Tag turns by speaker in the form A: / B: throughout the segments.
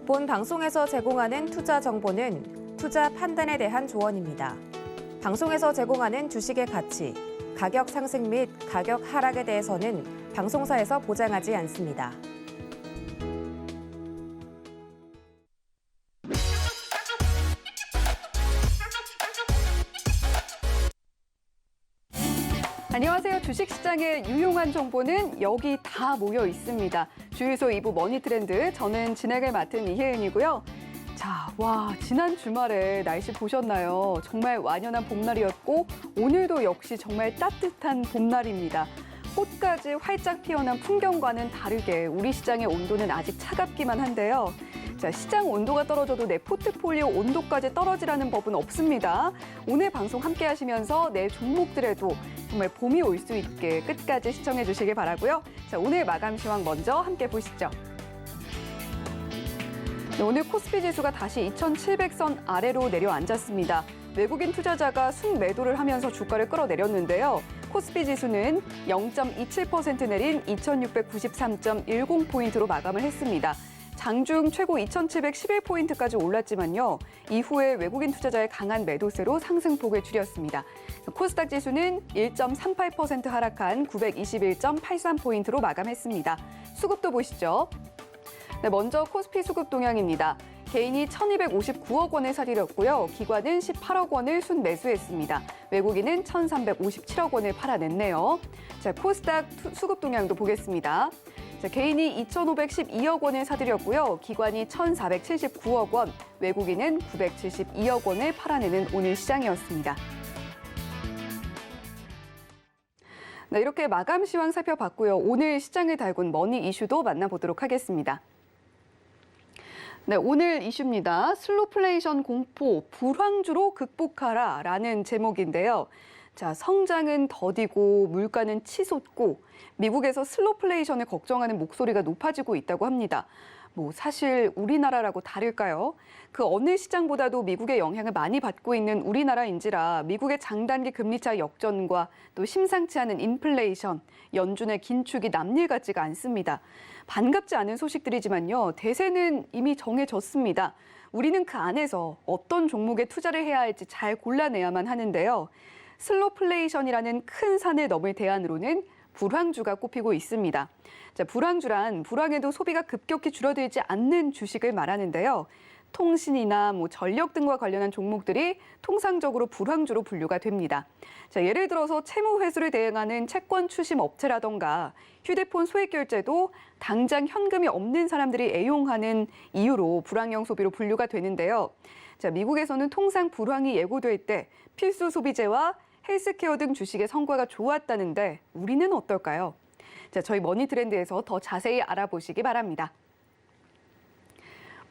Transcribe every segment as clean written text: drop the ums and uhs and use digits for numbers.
A: 본 방송에서 제공하는 투자 정보는 투자 판단에 대한 조언입니다. 방송에서 제공하는 주식의 가치, 가격 상승 및 가격 하락에 대해서는 방송사에서 보장하지 않습니다.
B: 안녕하세요. 주식시장의 유용한 정보는 여기 다 모여 있습니다. 주유소 2부 머니트렌드, 저는 진행을 맡은 이혜은이고요. 자, 지난 주말에 날씨 보셨나요? 정말 완연한 봄날이었고 오늘도 역시 정말 따뜻한 봄날입니다. 꽃까지 활짝 피어난 풍경과는 다르게 우리 시장의 온도는 아직 차갑기만 한데요. 자, 시장 온도가 떨어져도 내 포트폴리오 온도까지 떨어지라는 법은 없습니다. 오늘 방송 함께 하시면서 내 종목들에도 정말 봄이 올 수 있게 끝까지 시청해 주시길 바라고요. 자, 오늘 마감 시황 먼저 함께 보시죠. 네, 오늘 코스피 지수가 다시 2,700선 아래로 내려앉았습니다. 외국인 투자자가 순매도를 하면서 주가를 끌어내렸는데요. 코스피 지수는 0.27% 내린 2,693.10포인트로 마감을 했습니다. 장중 최고 2,711포인트까지 올랐지만요. 이후에 외국인 투자자의 강한 매도세로 상승폭을 줄였습니다. 코스닥 지수는 1.38% 하락한 921.83포인트로 마감했습니다. 수급도 보시죠. 네, 먼저 코스피 수급 동향입니다. 개인이 1,259억 원을 사들였고요. 기관은 18억 원을 순매수했습니다. 외국인은 1,357억 원을 팔아냈네요. 자, 코스닥 수급 동향도 보겠습니다. 자, 개인이 2,512억 원을 사들였고요. 기관이 1,479억 원, 외국인은 972억 원을 팔아내는 오늘 시장이었습니다. 네, 이렇게 마감 시황 살펴봤고요. 오늘 시장을 달군 머니 이슈도 만나보도록 하겠습니다. 네, 오늘 이슈입니다. 슬로플레이션 공포, 불황주로 극복하라라는 제목인데요. 자, 성장은 더디고 물가는 치솟고 미국에서 슬로플레이션을 걱정하는 목소리가 높아지고 있다고 합니다. 사실 우리나라라고 다를까요? 그 어느 시장보다도 미국의 영향을 많이 받고 있는 우리나라인지라 미국의 장단기 금리차 역전과 또 심상치 않은 인플레이션, 연준의 긴축이 남일 같지가 않습니다. 반갑지 않은 소식들이지만요. 대세는 이미 정해졌습니다. 우리는 그 안에서 어떤 종목에 투자를 해야 할지 잘 골라내야만 하는데요. 슬로플레이션이라는 큰 산을 넘을 대안으로는 불황주가 꼽히고 있습니다. 자, 불황주란 불황에도 소비가 급격히 줄어들지 않는 주식을 말하는데요. 통신이나 전력 등과 관련한 종목들이 통상적으로 불황주로 분류가 됩니다. 자, 예를 들어서 채무 회수를 대행하는 채권 추심 업체라던가 휴대폰 소액 결제도 당장 현금이 없는 사람들이 애용하는 이유로 불황형 소비로 분류가 되는데요. 자, 미국에서는 통상 불황이 예고될 때 필수 소비재와 헬스케어 등 주식의 성과가 좋았다는데 우리는 어떨까요? 자, 저희 머니트렌드에서 더 자세히 알아보시기 바랍니다.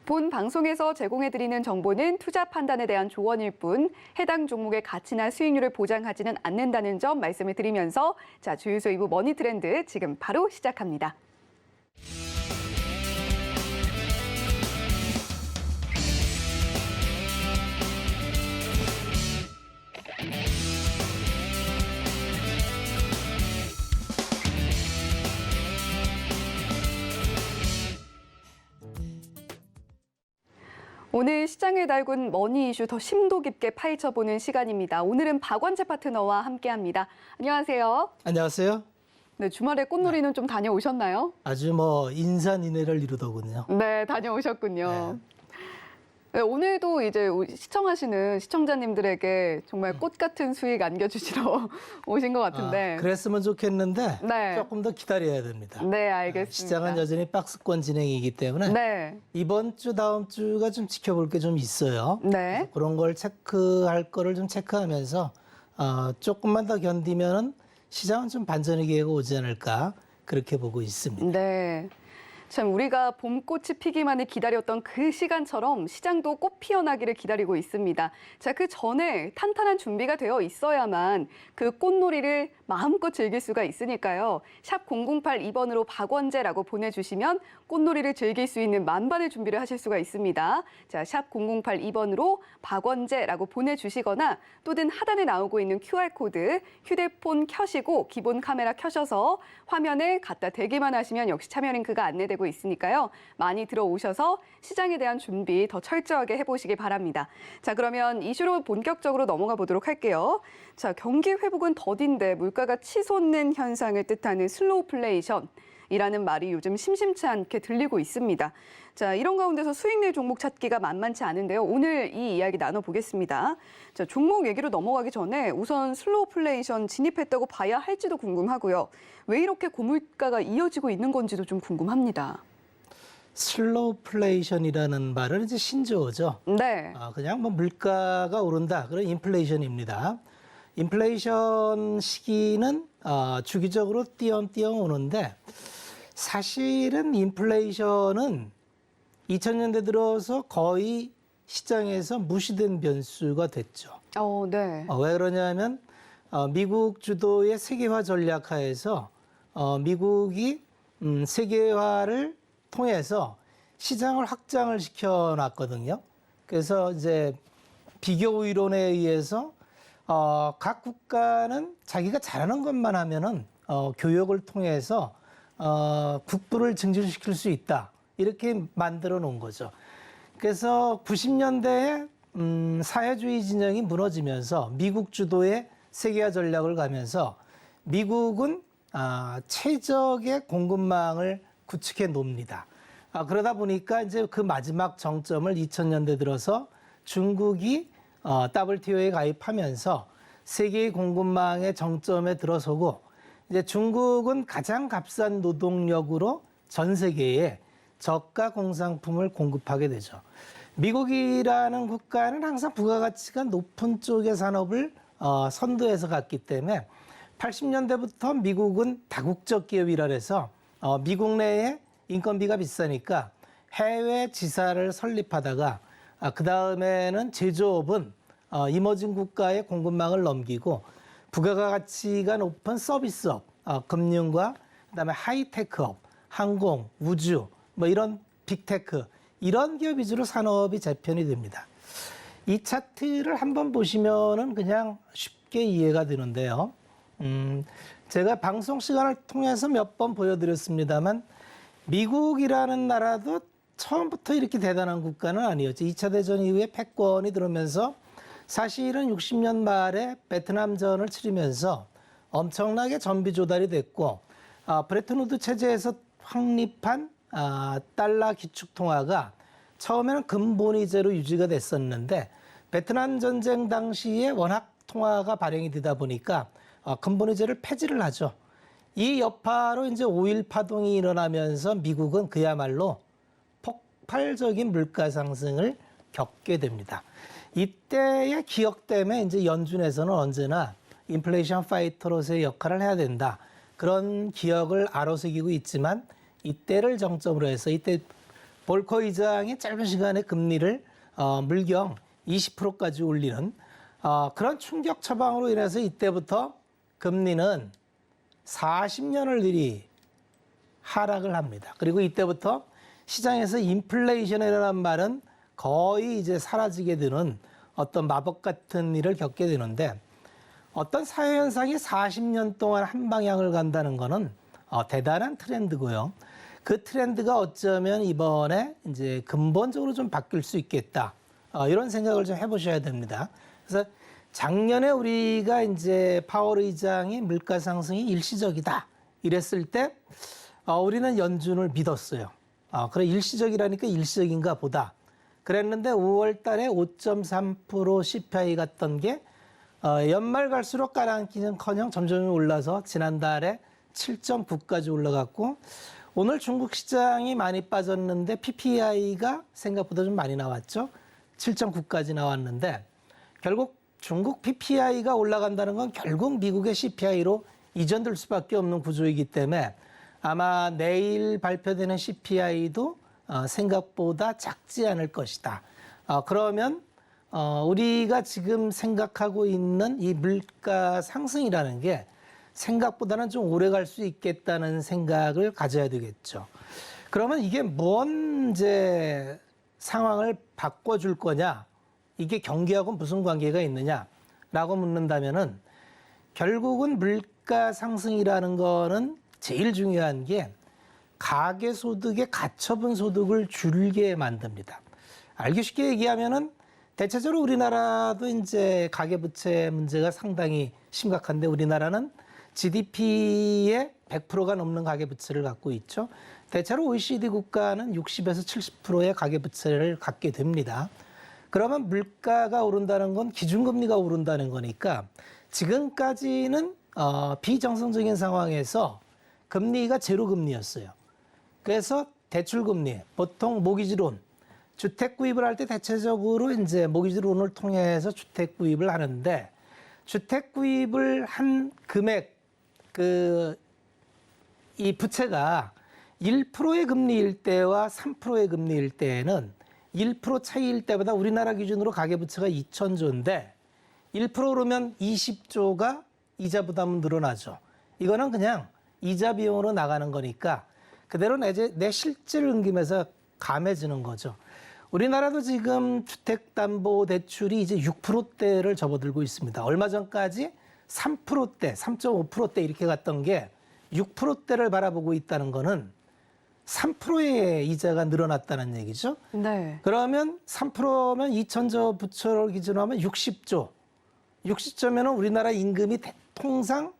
B: 본 방송에서 제공해드리는 정보는 투자 판단에 대한 조언일 뿐 해당 종목의 가치나 수익률을 보장하지는 않는다는 점 말씀을 드리면서 자, 주유소 2부 머니트렌드 지금 바로 시작합니다. 오늘 시장을 달군 머니 이슈 더 심도 깊게 파헤쳐보는 시간입니다. 오늘은 박원재 파트너와 함께합니다. 안녕하세요.
C: 안녕하세요.
B: 네, 주말에 꽃놀이는 좀 다녀오셨나요?
C: 아주 인산인해를 이루더군요.
B: 네, 다녀오셨군요. 네, 오늘도 이제 시청하시는 시청자님들에게 정말 꽃 같은 수익 안겨주시러 오신 것 같은데.
C: 그랬으면 좋겠는데
B: 네.
C: 조금 더 기다려야 됩니다.
B: 네, 알겠습니다.
C: 시장은 여전히 박스권 진행이기 때문에
B: 네.
C: 이번 주, 다음 주가 좀 지켜볼 게 좀 있어요.
B: 네.
C: 그런 걸 체크할 거를 좀 체크하면서 조금만 더 견디면 시장은 좀 반전의 기회가 오지 않을까 그렇게 보고 있습니다.
B: 네. 참 우리가 봄꽃이 피기만을 기다렸던 그 시간처럼 시장도 꽃 피어나기를 기다리고 있습니다. 자, 그 전에 탄탄한 준비가 되어 있어야만 그 꽃놀이를 마음껏 즐길 수가 있으니까요. 샵 0082번으로 박원재라고 보내주시면 꽃놀이를 즐길 수 있는 만반의 준비를 하실 수가 있습니다. 자, 샵 0082번으로 박원재라고 보내주시거나 또는 하단에 나오고 있는 QR코드 휴대폰 켜시고 기본 카메라 켜셔서 화면에 갖다 대기만 하시면 역시 참여 링크가 안내되고 예상되고 있으니까요. 많이 들어오셔서 시장에 대한 준비 더 철저하게 해보시기 바랍니다. 자, 그러면 이슈로 본격적으로 넘어가 보도록 할게요. 자, 경기 회복은 더딘데 물가가 치솟는 현상을 뜻하는 슬로우플레이션. 이라는 말이 요즘 심심치 않게 들리고 있습니다. 자, 이런 가운데서 수익낼 종목 찾기가 만만치 않은데요. 오늘 이 이야기 나눠보겠습니다. 자, 종목 얘기로 넘어가기 전에 우선 슬로우플레이션 진입했다고 봐야 할지도 궁금하고요. 왜 이렇게 고물가가 이어지고 있는 건지도 좀 궁금합니다.
C: 슬로우플레이션이라는 말은 이제 신조어죠.
B: 네.
C: 그냥 뭐 물가가 오른다. 그런 인플레이션입니다. 인플레이션 시기는 주기적으로 띄엄띄엄 오는데 사실은 인플레이션은 2000년대 들어서 거의 시장에서 무시된 변수가 됐죠.
B: 네.
C: 왜 그러냐면 미국 주도의 세계화 전략하에서 미국이 세계화를 통해서 시장을 확장을 시켜놨거든요. 그래서 이제 비교 이론에 의해서 각 국가는 자기가 잘하는 것만 하면은 교역을 통해서 국부를 증진시킬 수 있다. 이렇게 만들어 놓은 거죠. 그래서 90년대에 사회주의 진영이 무너지면서 미국 주도의 세계화 전략을 가면서 미국은 최적의 공급망을 구축해 놓습니다. 그러다 보니까 이제 그 마지막 정점을 2000년대 들어서 중국이 WTO에 가입하면서 세계의 공급망의 정점에 들어서고 이제 중국은 가장 값싼 노동력으로 전 세계에 저가 공산품을 공급하게 되죠. 미국이라는 국가는 항상 부가가치가 높은 쪽의 산업을 선도해서 갔기 때문에 80년대부터 미국은 다국적 기업이라 해서 미국 내에 인건비가 비싸니까 해외 지사를 설립하다가 그 다음에는 제조업은 이머징 국가의 공급망을 넘기고 부가가치가 높은 서비스업, 금융과 그다음에 하이테크업, 항공, 우주, 뭐 이런 빅테크 이런 기업 위주로 산업이 재편이 됩니다. 이 차트를 한번 보시면은 그냥 쉽게 이해가 되는데요. 제가 방송 시간을 통해서 몇 번 보여드렸습니다만 미국이라는 나라도 처음부터 이렇게 대단한 국가는 아니었죠. 2차 대전 이후에 패권이 들어오면서 사실은 60년 말에 베트남전을 치르면서 엄청나게 전비 조달이 됐고 브레튼 우드 체제에서 확립한 달러 기축 통화가 처음에는 금본위제로 유지가 됐었는데 베트남 전쟁 당시에 원화 통화가 발행이 되다 보니까 금본위제를 폐지를 하죠. 이 여파로 이제 5.1 파동이 일어나면서 미국은 그야말로 폭발적인 물가 상승을 겪게 됩니다. 이때의 기억 때문에 이제 연준에서는 언제나 인플레이션 파이터로서의 역할을 해야 된다. 그런 기억을 아로새기고 있지만 이때를 정점으로 해서 이때 볼커 의장이 짧은 시간에 금리를 물경 20%까지 올리는 그런 충격 처방으로 인해서 이때부터 금리는 40년을 들이 하락을 합니다. 그리고 이때부터 시장에서 인플레이션이라는 말은 거의 이제 사라지게 되는 어떤 마법 같은 일을 겪게 되는데 어떤 사회현상이 40년 동안 한 방향을 간다는 것은 대단한 트렌드고요. 그 트렌드가 어쩌면 이번에 이제 근본적으로 좀 바뀔 수 있겠다. 이런 생각을 좀 해보셔야 됩니다. 그래서 작년에 우리가 이제 파월 의장이 물가 상승이 일시적이다. 이랬을 때 우리는 연준을 믿었어요. 그래 일시적이라니까 일시적인가 보다. 그랬는데 5월 달에 5.3% CPI 갔던 게 연말 갈수록 가라앉기는커녕 점점 올라서 지난달에 7.9까지 올라갔고 오늘 중국 시장이 많이 빠졌는데 PPI가 생각보다 좀 많이 나왔죠. 7.9까지 나왔는데 결국 중국 PPI가 올라간다는 건 결국 미국의 CPI로 이전될 수밖에 없는 구조이기 때문에 아마 내일 발표되는 CPI도 생각보다 작지 않을 것이다. 그러면 우리가 지금 생각하고 있는 이 물가 상승이라는 게 생각보다는 좀 오래 갈 수 있겠다는 생각을 가져야 되겠죠. 그러면 이게 뭔 이제 상황을 바꿔줄 거냐? 이게 경기하고 무슨 관계가 있느냐라고 묻는다면은 결국은 물가 상승이라는 거는 제일 중요한 게 가계소득의 가처분 소득을 줄게 만듭니다. 알기 쉽게 얘기하면은 대체적으로 우리나라도 이제 가계부채 문제가 상당히 심각한데 우리나라는 GDP의 100%가 넘는 가계부채를 갖고 있죠. 대체로 OECD 국가는 60에서 70%의 가계부채를 갖게 됩니다. 그러면 물가가 오른다는 건 기준금리가 오른다는 거니까 지금까지는 비정상적인 상황에서 금리가 제로금리였어요. 그래서 대출금리, 보통 모기지론, 주택 구입을 할 때 대체적으로 이제 모기지론을 통해서 주택 구입을 하는데 주택 구입을 한 금액, 이 부채가 1%의 금리일 때와 3%의 금리일 때에는 1% 차이일 때보다 우리나라 기준으로 가계부채가 2,000조인데 1% 오르면 20조가 이자 부담은 늘어나죠. 이거는 그냥 이자 비용으로 나가는 거니까 그대로 내 실질을 옮기면서 감해지는 거죠. 우리나라도 지금 주택담보대출이 이제 6%대를 접어들고 있습니다. 얼마 전까지 3%대, 3.5%대 이렇게 갔던 게 6%대를 바라보고 있다는 거는 3%의 이자가 늘어났다는 얘기죠.
B: 네.
C: 그러면 3%면 2,000조 부채를 기준으로 하면 60조. 60조면은 우리나라 임금이 통상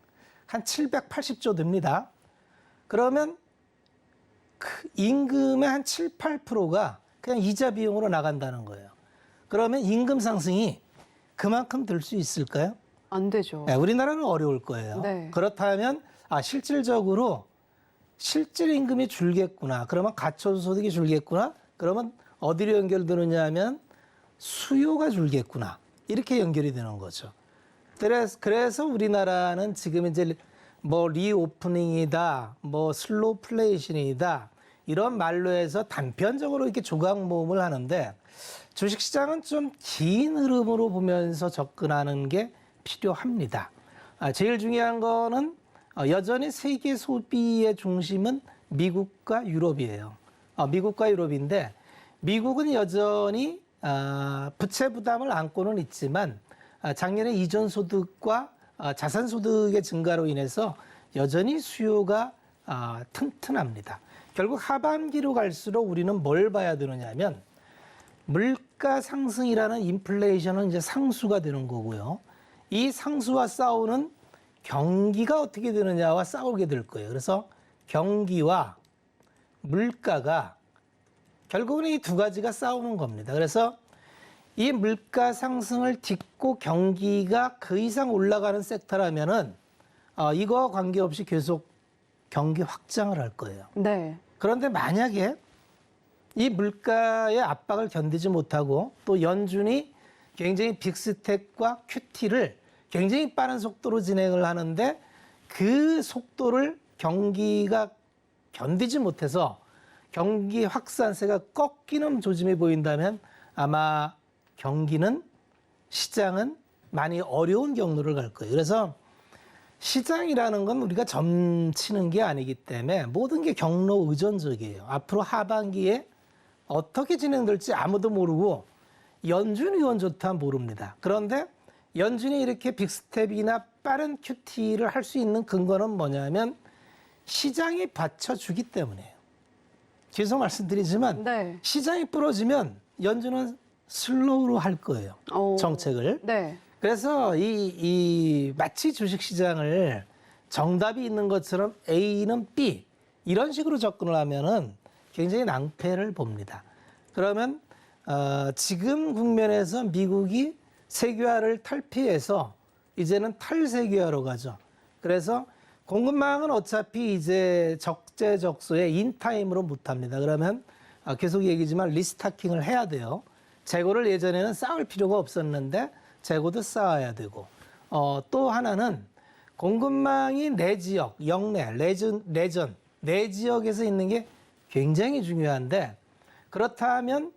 C: 한 780조 됩니다. 그러면 그 임금의 한 7, 8%가 그냥 이자 비용으로 나간다는 거예요. 그러면 임금 상승이 그만큼 들 수 있을까요?
B: 안 되죠.
C: 네, 우리나라는 어려울 거예요.
B: 네.
C: 그렇다면 실질적으로 실질 임금이 줄겠구나. 그러면 가처소득이 줄겠구나. 그러면 어디로 연결되느냐 하면 수요가 줄겠구나. 이렇게 연결이 되는 거죠. 그래서 우리나라는 지금 이제 뭐 리오프닝이다, 뭐 슬로플레이션이다 이런 말로 해서 단편적으로 이렇게 조각 모음을 하는데 주식시장은 좀 긴 흐름으로 보면서 접근하는 게 필요합니다. 제일 중요한 거는 여전히 세계 소비의 중심은 미국과 유럽이에요. 미국과 유럽인데 미국은 여전히 부채 부담을 안고는 있지만 작년에 이전 소득과 자산 소득의 증가로 인해서 여전히 수요가 튼튼합니다. 결국 하반기로 갈수록 우리는 뭘 봐야 되느냐면 물가 상승이라는 인플레이션은 이제 상수가 되는 거고요. 이 상수와 싸우는 경기가 어떻게 되느냐와 싸우게 될 거예요. 그래서 경기와 물가가 결국은 이 두 가지가 싸우는 겁니다. 그래서 이 물가 상승을 딛고 경기가 그 이상 올라가는 섹터라면은 이거 관계없이 계속 경기 확장을 할 거예요.
B: 네.
C: 그런데 만약에 이 물가의 압박을 견디지 못하고 또 연준이 굉장히 빅스텝과 QT를 굉장히 빠른 속도로 진행을 하는데 그 속도를 경기가 견디지 못해서 경기 확산세가 꺾이는 조짐이 보인다면 아마 경기는 시장은 많이 어려운 경로를 갈 거예요. 그래서 시장이라는 건 우리가 점치는 게 아니기 때문에 모든 게 경로 의존적이에요. 앞으로 하반기에 어떻게 진행될지 아무도 모르고 연준 의원조차 모릅니다. 그런데 연준이 이렇게 빅스텝이나 빠른 QT를 할 수 있는 근거는 뭐냐면 시장이 받쳐주기 때문이에요. 계속 말씀드리지만
B: 네.
C: 시장이 부러지면 연준은 슬로우로 할 거예요. 정책을.
B: 네.
C: 그래서 이 마치 주식시장을 정답이 있는 것처럼 A는 B 이런 식으로 접근을 하면은 굉장히 낭패를 봅니다. 그러면 지금 국면에서 미국이 세계화를 탈피해서 이제는 탈세계화로 가죠. 그래서 공급망은 어차피 이제 적재적소에 인타임으로 못합니다. 그러면 계속 얘기지만 리스타킹을 해야 돼요. 재고를 예전에는 쌓을 필요가 없었는데 재고도 쌓아야 되고 또 하나는 공급망이 내 지역, 역내, 레전, 내 지역에서 있는 게 굉장히 중요한데 그렇다면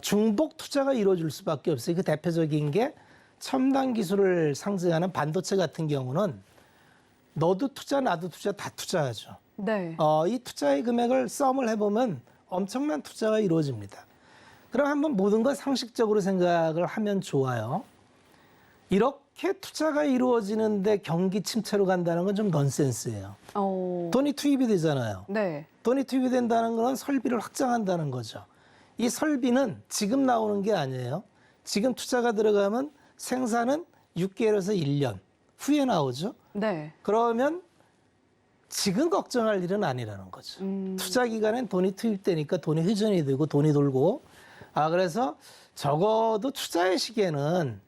C: 중복 투자가 이루어질 수밖에 없어요. 그 대표적인 게 첨단 기술을 상징하는 반도체 같은 경우는 너도 투자 나도 투자 다 투자하죠.
B: 네.
C: 이 투자의 금액을 썸을 해보면 엄청난 투자가 이루어집니다. 그럼 한번 모든 걸 상식적으로 생각을 하면 좋아요. 1억 이렇게 투자가 이루어지는데 경기 침체로 간다는 건 좀 넌센스예요. 돈이 투입이 되잖아요.
B: 네.
C: 돈이 투입이 된다는 건 설비를 확장한다는 거죠. 이 설비는 지금 나오는 게 아니에요. 지금 투자가 들어가면 생산은 6개월에서 1년 후에 나오죠.
B: 네.
C: 그러면 지금 걱정할 일은 아니라는 거죠. 투자 기간엔 돈이 투입되니까 돈이 회전이 되고 돈이 돌고. 그래서 적어도 투자의 시기에는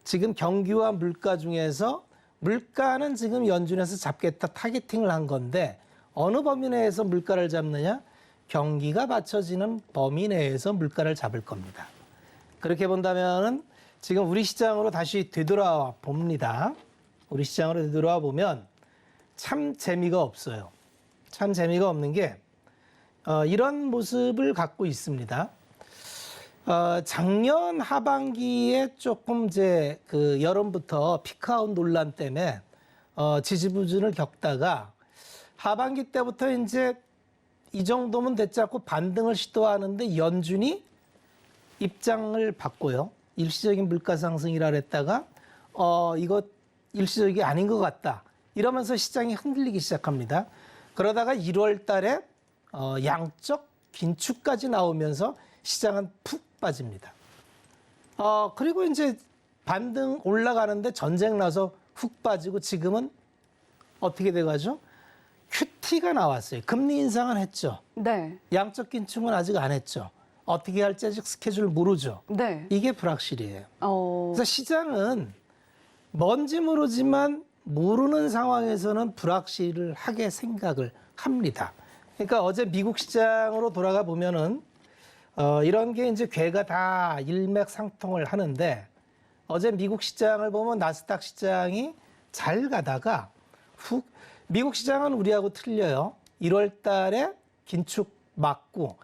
C: 지금 경기와 물가 중에서 물가는 지금 연준에서 잡겠다 타겟팅을 한 건데 어느 범위 내에서 물가를 잡느냐? 경기가 받쳐지는 범위 내에서 물가를 잡을 겁니다. 그렇게 본다면은 지금 우리 시장으로 다시 되돌아 봅니다. 우리 시장으로 되돌아 보면 참 재미가 없어요. 참 재미가 없는 게 이런 모습을 갖고 있습니다. 작년 하반기에 조금 이제 그 여름부터 피크아웃 논란 때문에 지지부진을 겪다가 하반기 때부터 이제 이 정도면 됐지 않고 반등을 시도하는데 연준이 입장을 바꿔요. 일시적인 물가 상승이라 그랬다가 이거 일시적이 아닌 것 같다. 이러면서 시장이 흔들리기 시작합니다. 그러다가 1월 달에 양적 긴축까지 나오면서 시장은 푹 빠집니다. 그리고 이제 반등 올라가는데 전쟁 나서 훅 빠지고 지금은 어떻게 돼가죠? QT가 나왔어요. 금리 인상은 했죠.
B: 네.
C: 양적 긴축은 아직 안 했죠. 어떻게 할지 아직 스케줄 모르죠.
B: 네.
C: 이게 불확실해요. 그래서 시장은 뭔지 모르지만 모르는 상황에서는 불확실을 하게 생각을 합니다. 그러니까 어제 미국 시장으로 돌아가 보면은 이런 게 이제 괴가 다 일맥상통을 하는데 어제 미국 시장을 보면 나스닥 시장이 잘 가다가 훅 미국 시장은 우리하고 틀려요. 1월 달에 긴축 맞고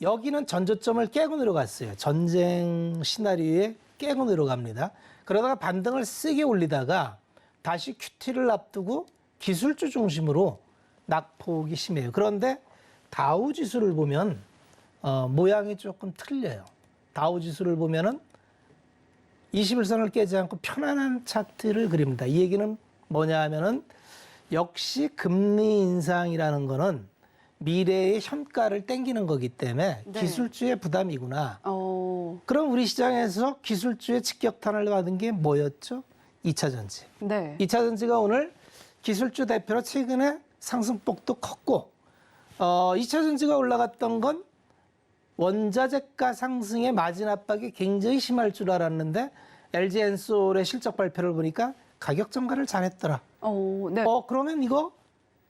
C: 여기는 전저점을 깨고 내려갔어요. 전쟁 시나리오에 깨고 내려갑니다. 그러다가 반등을 세게 올리다가 다시 QT를 앞두고 기술주 중심으로 낙폭이 심해요. 그런데 다우 지수를 보면 모양이 조금 틀려요. 다우 지수를 보면은 21선을 깨지 않고 편안한 차트를 그립니다. 이 얘기는 뭐냐 하면은 역시 금리 인상이라는 거는 미래의 현가를 땡기는 거기 때문에
B: 네.
C: 기술주의 부담이구나. 그럼 우리 시장에서 기술주의 직격탄을 받은 게 뭐였죠? 2차 전지.
B: 네.
C: 2차 전지가 오늘 기술주 대표로 최근에 상승폭도 컸고 2차 전지가 올라갔던 건 원자재가 상승의 마진 압박이 굉장히 심할 줄 알았는데 LG 엔솔의 실적 발표를 보니까 가격 전가를 잘했더라.
B: 네.
C: 그러면 이거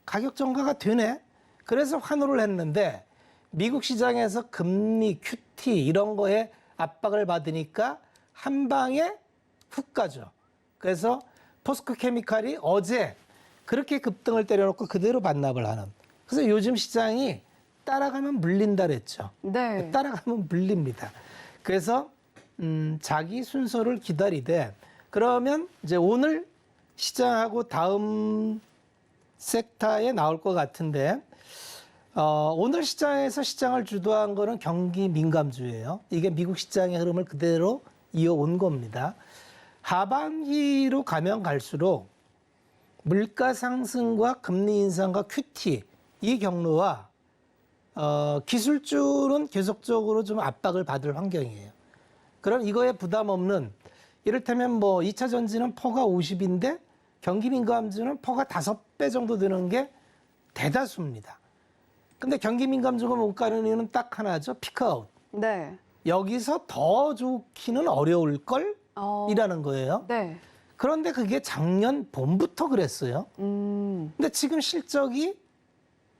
C: 가격 전가가 되네. 그래서 환호를 했는데 미국 시장에서 금리, QT 이런 거에 압박을 받으니까 한 방에 훅 가죠. 그래서 포스코 케미칼이 어제 그렇게 급등을 때려놓고 그대로 반납을 하는. 그래서 요즘 시장이 따라가면 물린다 그랬죠.
B: 네.
C: 따라가면 물립니다. 그래서 자기 순서를 기다리되 그러면 이제 오늘 시장하고 다음 섹터에 나올 것 같은데 오늘 시장에서 시장을 주도한 거는 경기 민감주예요. 이게 미국 시장의 흐름을 그대로 이어온 겁니다. 하반기로 가면 갈수록 물가 상승과 금리 인상과 QT 이 경로와 기술주는 계속적으로 좀 압박을 받을 환경이에요. 그럼 이거에 부담 없는 이를테면 뭐 2차 전지는 퍼가 50인데 경기 민감주는 퍼가 5배 정도 되는 게 대다수입니다. 근데 경기 민감주가 못 가는 이유는 딱 하나죠. 피크아웃.
B: 네.
C: 여기서 더 좋기는 어려울 걸 이라는 거예요.
B: 네.
C: 그런데 그게 작년 봄부터 그랬어요. 근데 지금 실적이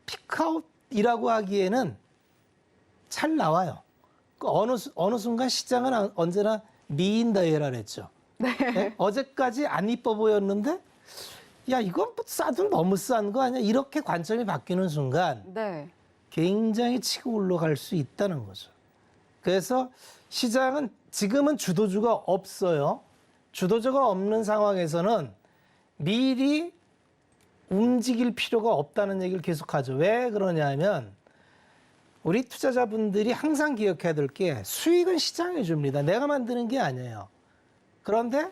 C: 피크아웃이라고 하기에는 잘 나와요. 어느 순간 시장은 언제나 미인다이라 그랬죠. 네? 어제까지 안 이뻐 보였는데 야 이건 뭐 싸도 너무 싼 거 아니야? 이렇게 관점이 바뀌는 순간
B: 네.
C: 굉장히 치고 올라갈 수 있다는 거죠. 그래서 시장은 지금은 주도주가 없어요. 주도주가 없는 상황에서는 미리 움직일 필요가 없다는 얘기를 계속하죠. 왜 그러냐면 우리 투자자분들이 항상 기억해야 될 게 수익은 시장이 줍니다. 내가 만드는 게 아니에요. 그런데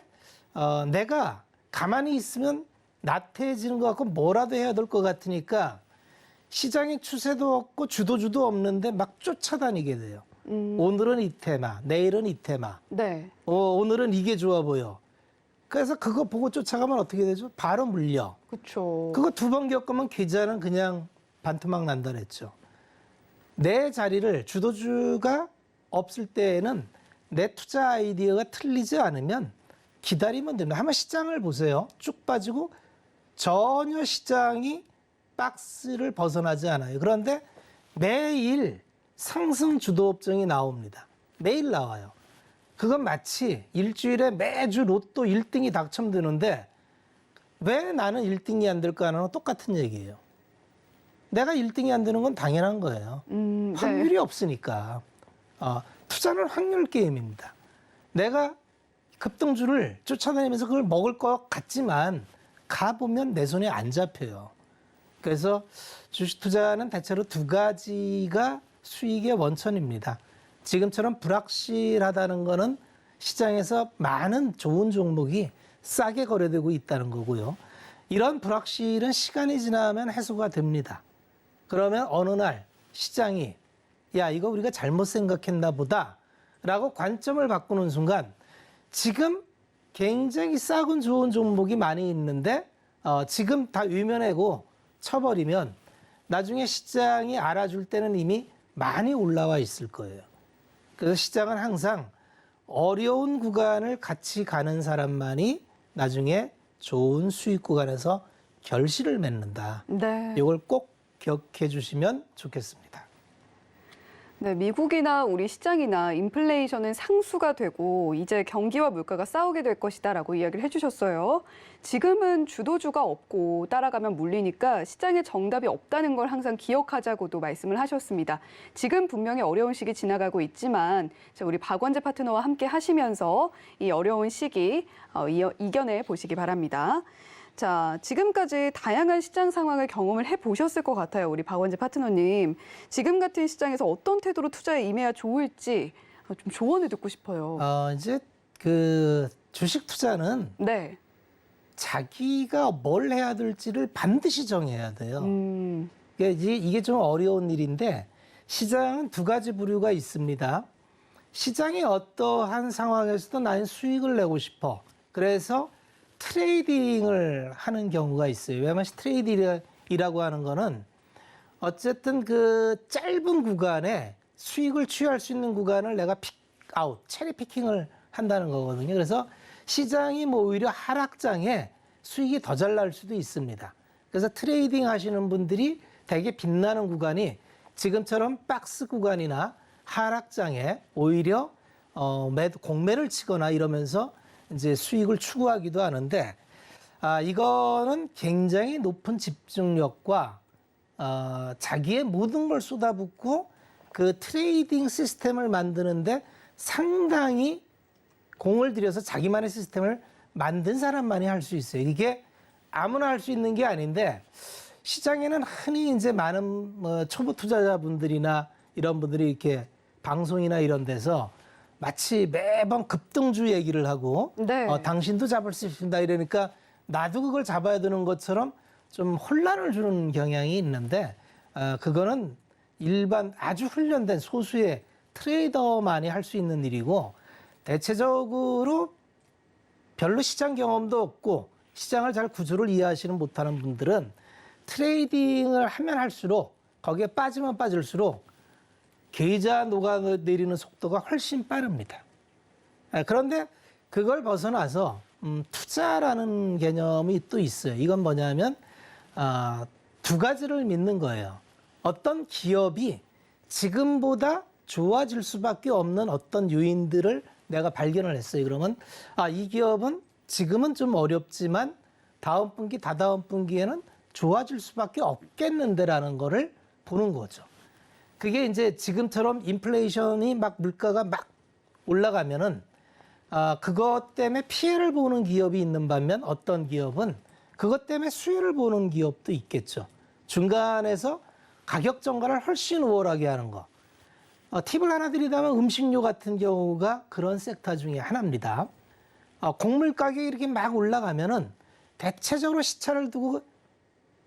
C: 내가 가만히 있으면 나태해지는 것 같고 뭐라도 해야 될 것 같으니까 시장의 추세도 없고 주도주도 없는데 막 쫓아다니게 돼요. 오늘은 이 테마, 내일은 이 테마.
B: 네.
C: 오늘은 이게 좋아 보여. 그래서 그거 보고 쫓아가면 어떻게 되죠? 바로 물려.
B: 그렇죠.
C: 그거 두 번 겪으면 계좌는 그냥 반토막 난다 그랬죠. 내 자리를 주도주가 없을 때에는 내 투자 아이디어가 틀리지 않으면 기다리면 됩니다. 한번 시장을 보세요. 쭉 빠지고 전혀 시장이 박스를 벗어나지 않아요. 그런데 매일 상승 주도 업종이 나옵니다. 매일 나와요. 그건 마치 일주일에 매주 로또 1등이 당첨되는데 왜 나는 1등이 안 될까 하는 건 똑같은 얘기예요. 내가 1등이 안 되는 건 당연한 거예요.
B: 네.
C: 확률이 없으니까. 투자는 확률 게임입니다. 내가 급등주를 쫓아다니면서 그걸 먹을 것 같지만 가보면 내 손에 안 잡혀요. 그래서 주식 투자는 대체로 두 가지가 수익의 원천입니다. 지금처럼 불확실하다는 거는 시장에서 많은 좋은 종목이 싸게 거래되고 있다는 거고요. 이런 불확실은 시간이 지나면 해소가 됩니다. 그러면 어느 날 시장이 야, 이거 우리가 잘못 생각했나 보다 라고 관점을 바꾸는 순간 지금 굉장히 싸고 좋은 종목이 많이 있는데 지금 다 위면하고 쳐버리면 나중에 시장이 알아줄 때는 이미 많이 올라와 있을 거예요. 그래서 시장은 항상 어려운 구간을 같이 가는 사람만이 나중에 좋은 수익 구간에서 결실을 맺는다.
B: 네.
C: 이걸 꼭 기억해 주시면 좋겠습니다.
B: 네, 미국이나 우리 시장이나 인플레이션은 상수가 되고 이제 경기와 물가가 싸우게 될 것이다라고 이야기를 해주셨어요. 지금은 주도주가 없고 따라가면 물리니까 시장에 정답이 없다는 걸 항상 기억하자고도 말씀을 하셨습니다. 지금 분명히 어려운 시기 지나가고 있지만 우리 박원재 파트너와 함께 하시면서 이 어려운 시기 이겨내 보시기 바랍니다. 자, 지금까지 다양한 시장 상황을 경험을 해보셨을 것 같아요. 우리 박원재 파트너님. 지금 같은 시장에서 어떤 태도로 투자에 임해야 좋을지 좀 조언을 듣고 싶어요.
C: 이제 그 주식 투자는
B: 네.
C: 자기가 뭘 해야 될지를 반드시 정해야 돼요. 이게 좀 어려운 일인데 시장은 두 가지 부류가 있습니다. 시장이 어떠한 상황에서도 나는 수익을 내고 싶어. 그래서 트레이딩을 하는 경우가 있어요. 왜냐하면 트레이딩이라고 하는 거는 어쨌든 그 짧은 구간에 수익을 취할 수 있는 구간을 내가 픽아웃, 체리 피킹을 한다는 거거든요. 그래서 시장이 뭐 오히려 하락장에 수익이 더 잘 날 수도 있습니다. 그래서 트레이딩 하시는 분들이 되게 빛나는 구간이 지금처럼 박스 구간이나 하락장에 오히려 공매를 치거나 이러면서 이제 수익을 추구하기도 하는데 이거는 굉장히 높은 집중력과 자기의 모든 걸 쏟아붓고 그 트레이딩 시스템을 만드는데 상당히 공을 들여서 자기만의 시스템을 만든 사람만이 할 수 있어요. 이게 아무나 할 수 있는 게 아닌데 시장에는 흔히 이제 많은 초보 투자자분들이나 이런 분들이 이렇게 방송이나 이런 데서 마치 매번 급등주 얘기를 하고
B: 네.
C: 당신도 잡을 수 있습니다 이러니까 나도 그걸 잡아야 되는 것처럼 좀 혼란을 주는 경향이 있는데 그거는 일반 아주 훈련된 소수의 트레이더만이 할 수 있는 일이고 대체적으로 별로 시장 경험도 없고 시장을 잘 구조를 이해하시는 못하는 분들은 트레이딩을 하면 할수록 거기에 빠지면 빠질수록 계좌 녹아내리는 속도가 훨씬 빠릅니다. 그런데 그걸 벗어나서 투자라는 개념이 또 있어요. 이건 뭐냐면 두 가지를 믿는 거예요. 어떤 기업이 지금보다 좋아질 수밖에 없는 어떤 요인들을 내가 발견을 했어요. 그러면 이 기업은 지금은 좀 어렵지만 다음 분기, 다다음 분기에는 좋아질 수밖에 없겠는데라는 거를 보는 거죠. 그게 이제 지금처럼 인플레이션이 막 물가가 막 올라가면은 그것 때문에 피해를 보는 기업이 있는 반면 어떤 기업은 그것 때문에 수혜를 보는 기업도 있겠죠. 중간에서 가격 정가를 훨씬 우월하게 하는 거. 팁을 하나 드리자면 음식료 같은 경우가 그런 섹터 중에 하나입니다. 곡물 가격이 이렇게 막 올라가면은 대체적으로 시차를 두고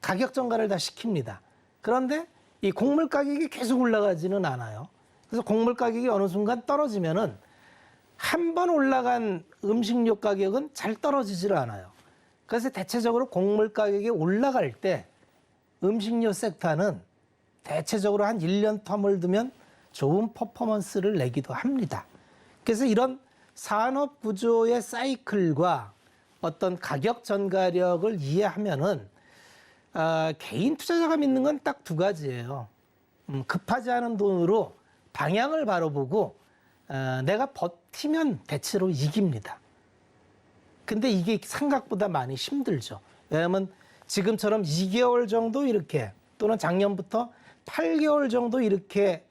C: 가격 전가를 다 시킵니다. 그런데 이 곡물 가격이 계속 올라가지는 않아요. 그래서 곡물 가격이 어느 순간 떨어지면은 한 번 올라간 음식료 가격은 잘 떨어지질 않아요. 그래서 대체적으로 곡물 가격이 올라갈 때 음식료 섹터는 대체적으로 한 1년 텀을 두면 좋은 퍼포먼스를 내기도 합니다. 그래서 이런 산업 구조의 사이클과 어떤 가격 전가력을 이해하면은 개인 투자자가 믿는 건 딱 두 가지예요. 급하지 않은 돈으로 방향을 바로 보고 내가 버티면 대체로 이깁니다. 근데 이게 생각보다 많이 힘들죠. 왜냐하면 지금처럼 2개월 정도 이렇게 또는 작년부터 8개월 정도 이렇게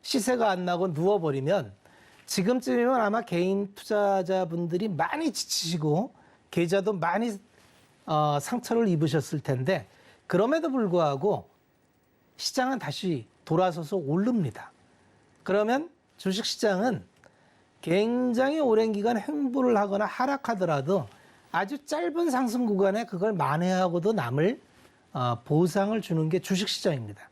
C: 시세가 안 나고 누워버리면 지금쯤이면 아마 개인 투자자분들이 많이 지치시고 계좌도 많이 상처를 입으셨을 텐데 그럼에도 불구하고 시장은 다시 돌아서서 오릅니다. 그러면 주식시장은 굉장히 오랜 기간 횡보를 하거나 하락하더라도 아주 짧은 상승 구간에 그걸 만회하고도 남을 보상을 주는 게 주식시장입니다.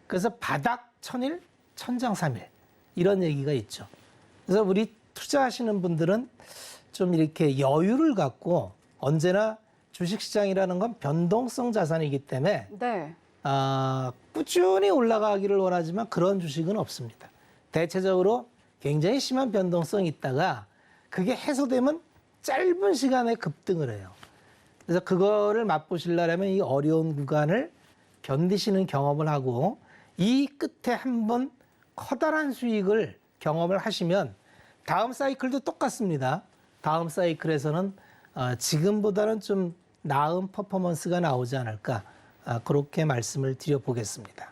C: 그래서 바닥 천일, 천장 3일 이런 얘기가 있죠. 그래서 우리 투자하시는 분들은 좀 이렇게 여유를 갖고 언제나 주식시장이라는 건 변동성 자산이기 때문에
B: 네.
C: 꾸준히 올라가기를 원하지만 그런 주식은 없습니다. 대체적으로 굉장히 심한 변동성이 있다가 그게 해소되면 짧은 시간에 급등을 해요. 그래서 그거를 맛보시려면 이 어려운 구간을 견디시는 경험을 하고 이 끝에 한번 커다란 수익을 경험을 하시면 다음 사이클도 똑같습니다. 다음 사이클에서는 지금보다는 좀 나은 퍼포먼스가 나오지 않을까 그렇게 말씀을 드려보겠습니다.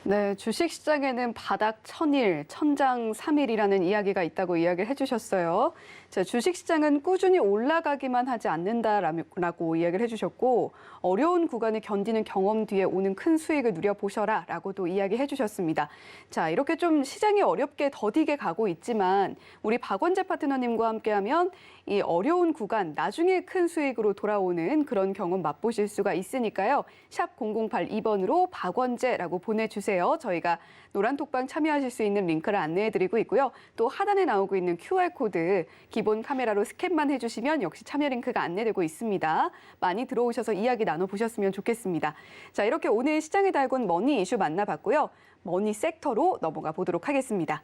B: 네, 주식시장에는 바닥 천일, 천장 3일이라는 이야기가 있다고 이야기를 해주셨어요. 자, 주식시장은 꾸준히 올라가기만 하지 않는다라고 이야기를 해주셨고 어려운 구간을 견디는 경험 뒤에 오는 큰 수익을 누려보셔라 라고도 이야기해 주셨습니다. 자, 이렇게 좀 시장이 어렵게 더디게 가고 있지만 우리 박원재 파트너님과 함께하면 이 어려운 구간 나중에 큰 수익으로 돌아오는 그런 경험 맛보실 수가 있으니까요. 샵 0082번으로 박원재라고 보내주세요. 저희가 노란톡방 참여하실 수 있는 링크를 안내해드리고 있고요. 또 하단에 나오고 있는 QR코드 기본 카메라로 스캔만 해주시면 역시 참여 링크가 안내되고 있습니다. 많이 들어오셔서 이야기 나눠보셨으면 좋겠습니다. 자, 이렇게 오늘 시장에 달군 머니 이슈 만나봤고요. 머니 섹터로 넘어가 보도록 하겠습니다.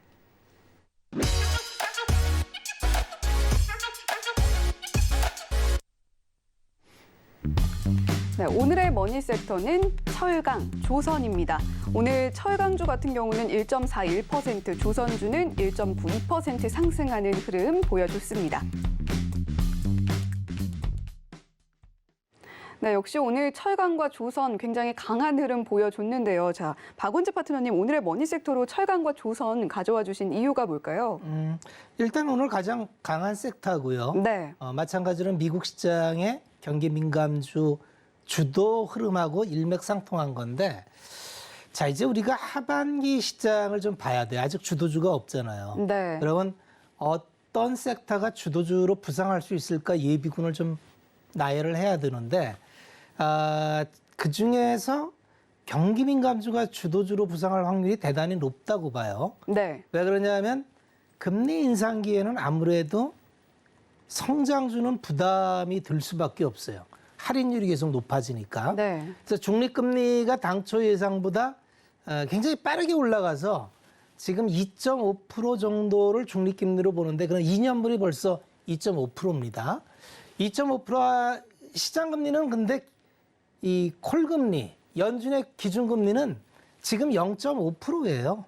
B: 네, 오늘의 머니 섹터는 철강, 조선입니다. 오늘 철강주 같은 경우는 1.41%, 조선주는 1.92% 상승하는 흐름 보여줬습니다. 네, 역시 오늘 철강과 조선 굉장히 강한 흐름 보여줬는데요. 자, 박원재 파트너님, 오늘의 머니 섹터로 철강과 조선 가져와 주신 이유가 뭘까요?
C: 일단 오늘 가장 강한 섹터고요.
B: 네.
C: 마찬가지로 미국 시장의 경기 민감주 주도 흐름하고 일맥상통한 건데 자 이제 우리가 하반기 시장을 좀 봐야 돼요. 아직 주도주가 없잖아요.
B: 네.
C: 그러면 어떤 섹터가 주도주로 부상할 수 있을까 예비군을 좀 나열을 해야 되는데 그중에서 경기 민감주가 주도주로 부상할 확률이 대단히 높다고 봐요.
B: 네.
C: 왜 그러냐면 금리 인상기에는 아무래도 성장주는 부담이 들 수밖에 없어요. 할인율이 계속 높아지니까.
B: 네.
C: 그래서 중립금리가 당초 예상보다 굉장히 빠르게 올라가서 지금 2.5% 정도를 중립금리로 보는데 그런 2년물이 벌써 2.5%입니다. 2.5%와 시장금리는 근데 이 콜금리, 연준의 기준금리는 지금 0.5%예요.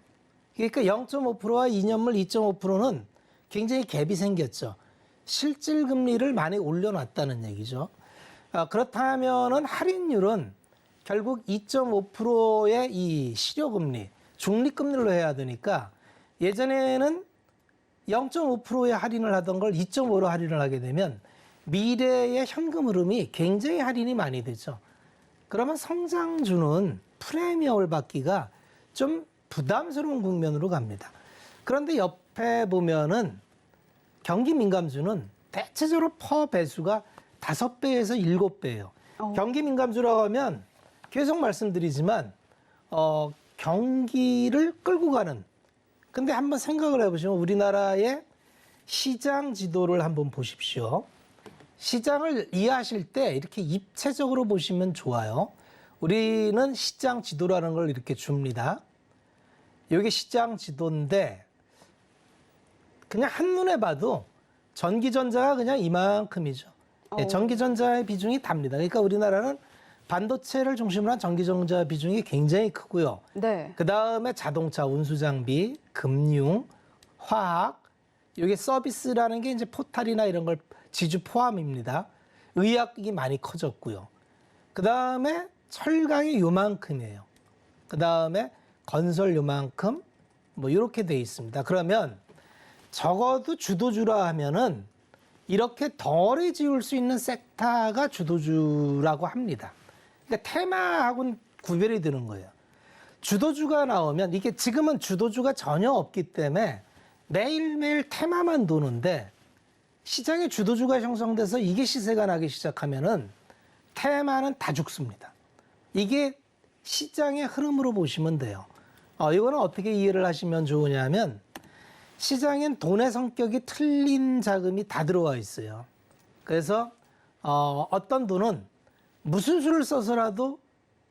C: 그러니까 0.5%와 2년물 2.5%는 굉장히 갭이 생겼죠. 실질금리를 많이 올려놨다는 얘기죠. 그렇다면은 할인율은 결국 2.5%의 이 실효금리, 중립금리로 해야 되니까 예전에는 0.5%의 할인을 하던 걸 2.5로 할인을 하게 되면 미래의 현금 흐름이 굉장히 할인이 많이 되죠. 그러면 성장주는 프리미엄을 받기가 좀 부담스러운 국면으로 갑니다. 그런데 옆에 보면은 경기 민감주는 대체적으로 퍼 배수가 5배에서 7배예요. 경기 민감주라고 하면 계속 말씀드리지만 경기를 끌고 가는. 근데 한번 생각을 해보시면 우리나라의 시장 지도를 한번 보십시오. 시장을 이해하실 때 이렇게 입체적으로 보시면 좋아요. 우리는 시장 지도라는 걸 이렇게 줍니다. 이게 시장 지도인데 그냥 한눈에 봐도 전기전자가 그냥 이만큼이죠. 네, 전기전자의 비중이 답니다. 그러니까 우리나라는 반도체를 중심으로 한 전기전자 비중이 굉장히 크고요.
B: 네.
C: 그다음에 자동차, 운수장비, 금융, 화학, 이게 서비스라는 게 이제 포탈이나 이런 걸 지주 포함입니다. 의학이 많이 커졌고요. 그다음에 철강이 요만큼이에요. 그다음에 건설 요만큼 뭐 이렇게 돼 있습니다. 그러면 적어도 주도주라 하면은 이렇게 덜이 지을 수 있는 섹터가 주도주라고 합니다. 그러니까 테마하고는 구별이 되는 거예요. 주도주가 나오면 이게 지금은 주도주가 전혀 없기 때문에 매일매일 테마만 도는데 시장에 주도주가 형성돼서 이게 시세가 나기 시작하면은 테마는 다 죽습니다. 이게 시장의 흐름으로 보시면 돼요. 이거는 어떻게 이해를 하시면 좋으냐면 시장엔 돈의 성격이 틀린 자금이 다 들어와 있어요. 그래서 어떤 돈은 무슨 수를 써서라도